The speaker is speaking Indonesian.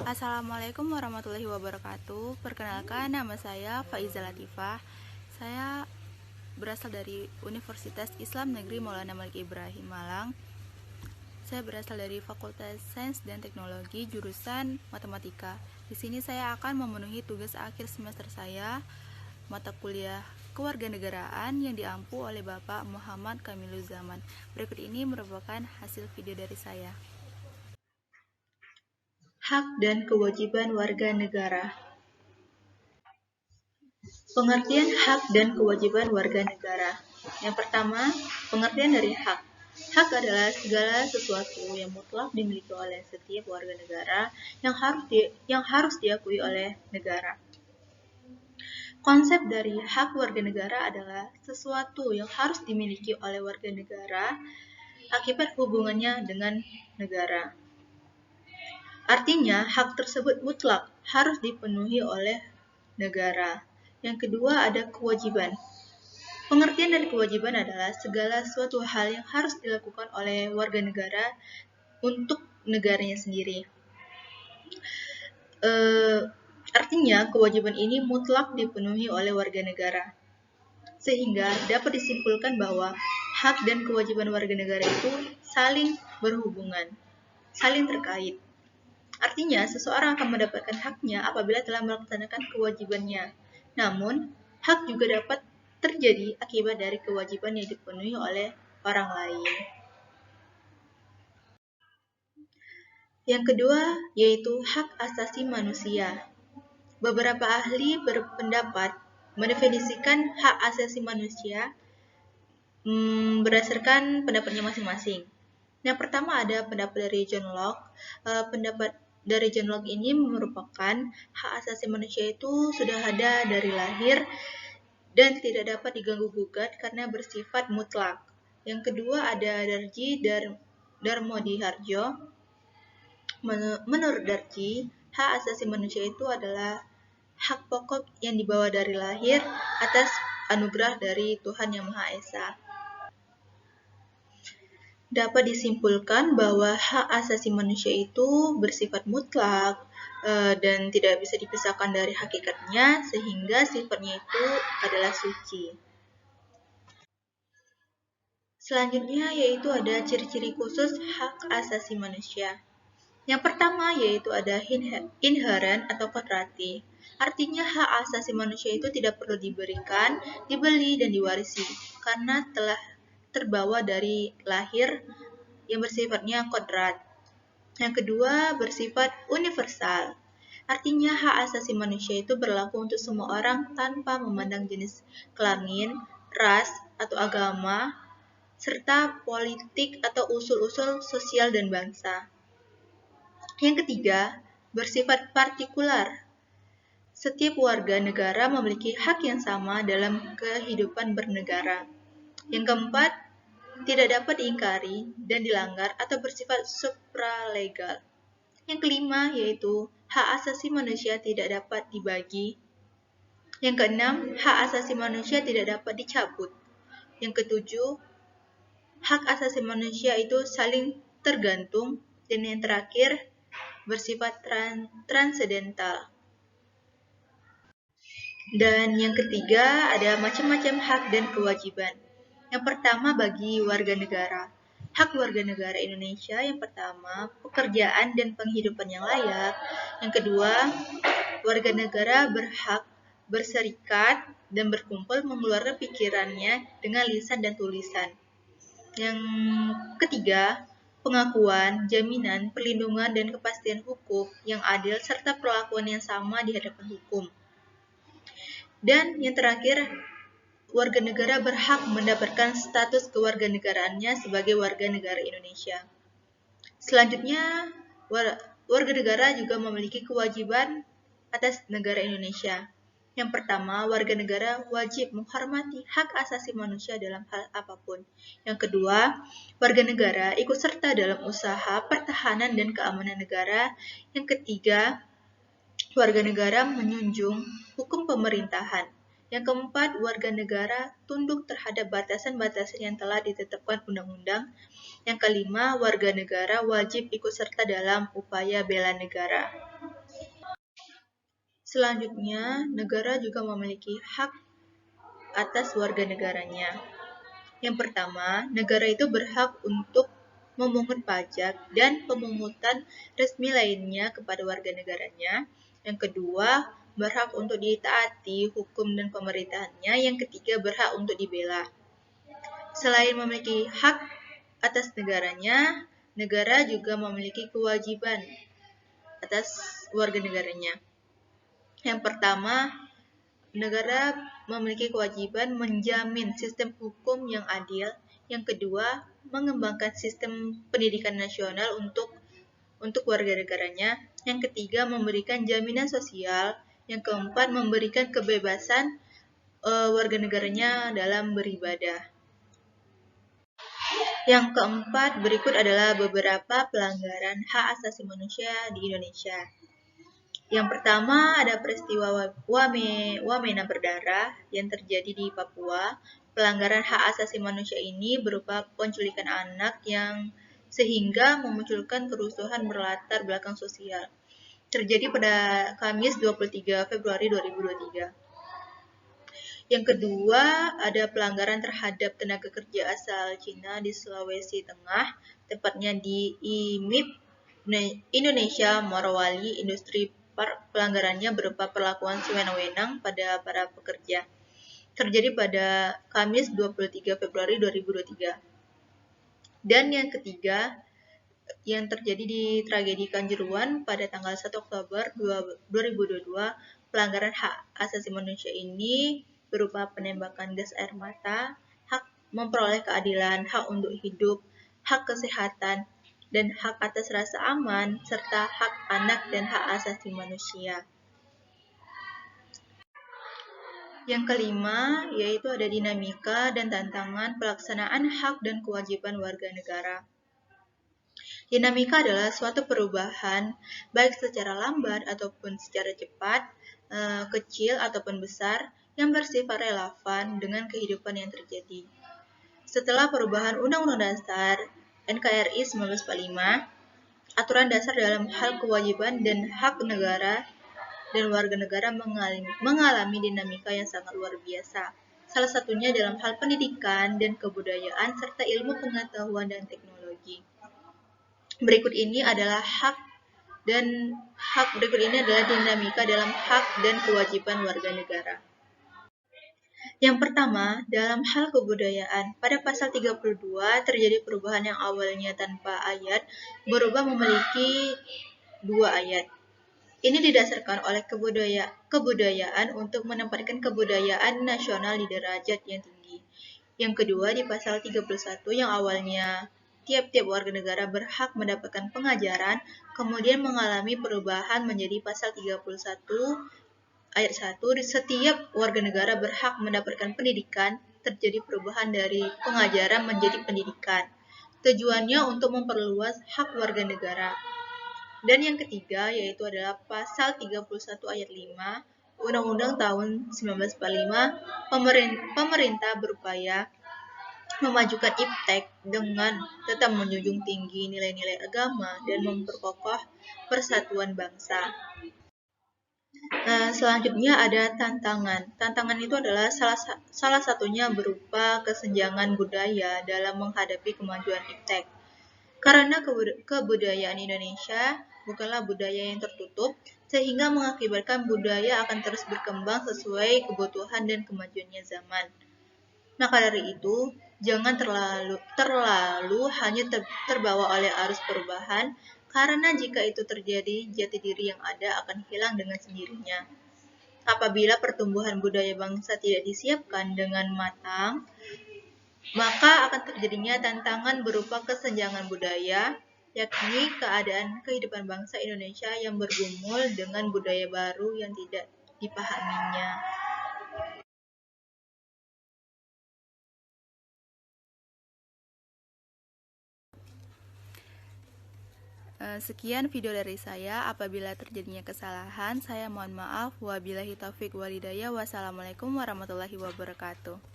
Assalamualaikum warahmatullahi wabarakatuh. Perkenalkan, nama saya Faiza Latifah. Saya berasal dari Universitas Islam Negeri Maulana Malik Ibrahim Malang. Saya berasal dari Fakultas Sains dan Teknologi jurusan Matematika. Di sini saya akan memenuhi tugas akhir semester saya, mata kuliah Kewarganegaraan yang diampu oleh Bapak Muhammad Kamiluzaman. Berikut ini merupakan hasil video dari saya. Hak dan kewajiban warga negara. Pengertian hak dan kewajiban warga negara. Yang pertama, pengertian dari hak. Hak adalah segala sesuatu yang mutlak dimiliki oleh setiap warga negara yang harus diakui oleh negara. Konsep dari hak warga negara adalah sesuatu yang harus dimiliki oleh warga negara akibat hubungannya dengan negara. Artinya, hak tersebut mutlak harus dipenuhi oleh negara. Yang kedua ada kewajiban. Pengertian dari kewajiban adalah segala suatu hal yang harus dilakukan oleh warga negara untuk negaranya sendiri. Artinya, kewajiban ini mutlak dipenuhi oleh warga negara. Sehingga dapat disimpulkan bahwa hak dan kewajiban warga negara itu saling berhubungan, saling terkait. Artinya, seseorang akan mendapatkan haknya apabila telah melaksanakan kewajibannya. Namun, hak juga dapat terjadi akibat dari kewajiban yang dipenuhi oleh orang lain. Yang kedua, yaitu hak asasi manusia. Beberapa ahli berpendapat mendefinisikan hak asasi manusia berdasarkan pendapatnya masing-masing. Yang pertama ada pendapat dari John Locke. Pendapat dari John Locke ini merupakan hak asasi manusia itu sudah ada dari lahir dan tidak dapat diganggu-gugat karena bersifat mutlak. Yang kedua ada Darji Darmodihardjo. Menurut Darji, hak asasi manusia itu adalah hak pokok yang dibawa dari lahir atas anugerah dari Tuhan Yang Maha Esa. Dapat disimpulkan bahwa hak asasi manusia itu bersifat mutlak dan tidak bisa dipisahkan dari hakikatnya, sehingga sifatnya itu adalah suci. Selanjutnya yaitu ada ciri-ciri khusus hak asasi manusia. Yang pertama yaitu ada inherent atau kodrati. Artinya hak asasi manusia itu tidak perlu diberikan, dibeli, dan diwarisi, karena telah terbawa dari lahir yang bersifatnya kodrat. Yang kedua, bersifat universal. Artinya hak asasi manusia itu berlaku untuk semua orang tanpa memandang jenis kelamin, ras, atau agama, serta politik atau usul-usul sosial dan bangsa. Yang ketiga, bersifat partikular. Setiap warga negara memiliki hak yang sama dalam kehidupan bernegara. Yang keempat, tidak dapat diingkari dan dilanggar atau bersifat supralegal. Yang kelima yaitu hak asasi manusia tidak dapat dibagi. Yang keenam, hak asasi manusia tidak dapat dicabut. Yang ketujuh, hak asasi manusia itu saling tergantung. Dan yang terakhir, bersifat transendental. Dan yang ketiga, ada macam-macam hak dan kewajiban. Yang pertama bagi warga negara. Hak warga negara Indonesia yang pertama, pekerjaan dan penghidupan yang layak. Yang kedua, warga negara berhak berserikat dan berkumpul mengeluarkan pikirannya dengan lisan dan tulisan. Yang ketiga, pengakuan, jaminan, perlindungan, dan kepastian hukum yang adil serta perlakuan yang sama di hadapan hukum. Dan yang terakhir, warga negara berhak mendapatkan status kewarganegaraannya sebagai warga negara Indonesia. Selanjutnya, warga negara juga memiliki kewajiban atas negara Indonesia. Yang pertama, warga negara wajib menghormati hak asasi manusia dalam hal apapun. Yang kedua, warga negara ikut serta dalam usaha pertahanan dan keamanan negara. Yang ketiga, warga negara menjunjung hukum pemerintahan. Yang keempat, warga negara tunduk terhadap batasan-batasan yang telah ditetapkan undang-undang. Yang kelima, warga negara wajib ikut serta dalam upaya bela negara. Selanjutnya, negara juga memiliki hak atas warga negaranya. Yang pertama, negara itu berhak untuk memungut pajak dan pemungutan resmi lainnya kepada warga negaranya. Yang kedua, berhak untuk ditaati hukum dan pemerintahannya. Yang ketiga, berhak untuk dibela. Selain memiliki hak atas negaranya, negara juga memiliki kewajiban atas warga negaranya. Yang pertama, negara memiliki kewajiban menjamin sistem hukum yang adil. Yang kedua, mengembangkan sistem pendidikan nasional untuk warga negaranya. Yang ketiga, memberikan jaminan sosial. Yang keempat, memberikan kebebasan warga negaranya dalam beribadah. Yang keempat, berikut adalah beberapa pelanggaran hak asasi manusia di Indonesia. Yang pertama ada peristiwa Wamena berdarah yang terjadi di Papua. Pelanggaran hak asasi manusia ini berupa penculikan anak yang sehingga memunculkan kerusuhan berlatar belakang sosial. Terjadi pada Kamis 23 Februari 2023. Yang kedua, ada pelanggaran terhadap tenaga kerja asal Cina di Sulawesi Tengah, tepatnya di IMIP Indonesia Morowali Industri Park. Pelanggarannya berupa perlakuan sewenang-wenang pada para pekerja. Terjadi pada Kamis 23 Februari 2023. Dan yang ketiga, yang terjadi di tragedi Kanjuruhan pada tanggal 1 Oktober 2022, pelanggaran hak asasi manusia ini berupa penembakan gas air mata, hak memperoleh keadilan, hak untuk hidup, hak kesehatan, dan hak atas rasa aman, serta hak anak dan hak asasi manusia. Yang kelima, yaitu ada dinamika dan tantangan pelaksanaan hak dan kewajiban warga negara. Dinamika adalah suatu perubahan, baik secara lambat ataupun secara cepat, kecil ataupun besar, yang bersifat relevan dengan kehidupan yang terjadi. Setelah perubahan Undang-Undang Dasar NKRI 1945, aturan dasar dalam hal kewajiban dan hak negara dan warga negara mengalami dinamika yang sangat luar biasa. Salah satunya dalam hal pendidikan dan kebudayaan serta ilmu pengetahuan dan teknologi. Berikut ini adalah dinamika dalam hak dan kewajiban warga negara. Yang pertama, dalam hal kebudayaan, pada pasal 32 terjadi perubahan yang awalnya tanpa ayat berubah memiliki 2 ayat. Ini didasarkan oleh kebudayaan untuk menempatkan kebudayaan nasional di derajat yang tinggi. Yang kedua, di pasal 31 yang awalnya tiap-tiap warga negara berhak mendapatkan pengajaran, kemudian mengalami perubahan menjadi pasal 31 ayat 1, setiap warga negara berhak mendapatkan pendidikan, terjadi perubahan dari pengajaran menjadi pendidikan. Tujuannya untuk memperluas hak warga negara. Dan yang ketiga yaitu adalah pasal 31 ayat 5 Undang-Undang tahun 1945, pemerintah berupaya memajukan iptek dengan tetap menjunjung tinggi nilai-nilai agama dan memperkokoh persatuan bangsa. Selanjutnya ada tantangan. Tantangan itu adalah salah satunya berupa kesenjangan budaya dalam menghadapi kemajuan iptek. Karena kebudayaan Indonesia bukanlah budaya yang tertutup, sehingga mengakibatkan budaya akan terus berkembang sesuai kebutuhan dan kemajuannya zaman. Maka dari itu, jangan terlalu hanya terbawa oleh arus perubahan, karena jika itu terjadi, jati diri yang ada akan hilang dengan sendirinya. Apabila pertumbuhan budaya bangsa tidak disiapkan dengan matang, maka akan terjadinya tantangan berupa kesenjangan budaya, yakni keadaan kehidupan bangsa Indonesia yang bergumul dengan budaya baru yang tidak dipahaminya. Sekian video dari saya. Apabila terjadinya kesalahan, saya mohon maaf. Wabillahi taufik walhidayah. Wassalamualaikum warahmatullahi wabarakatuh.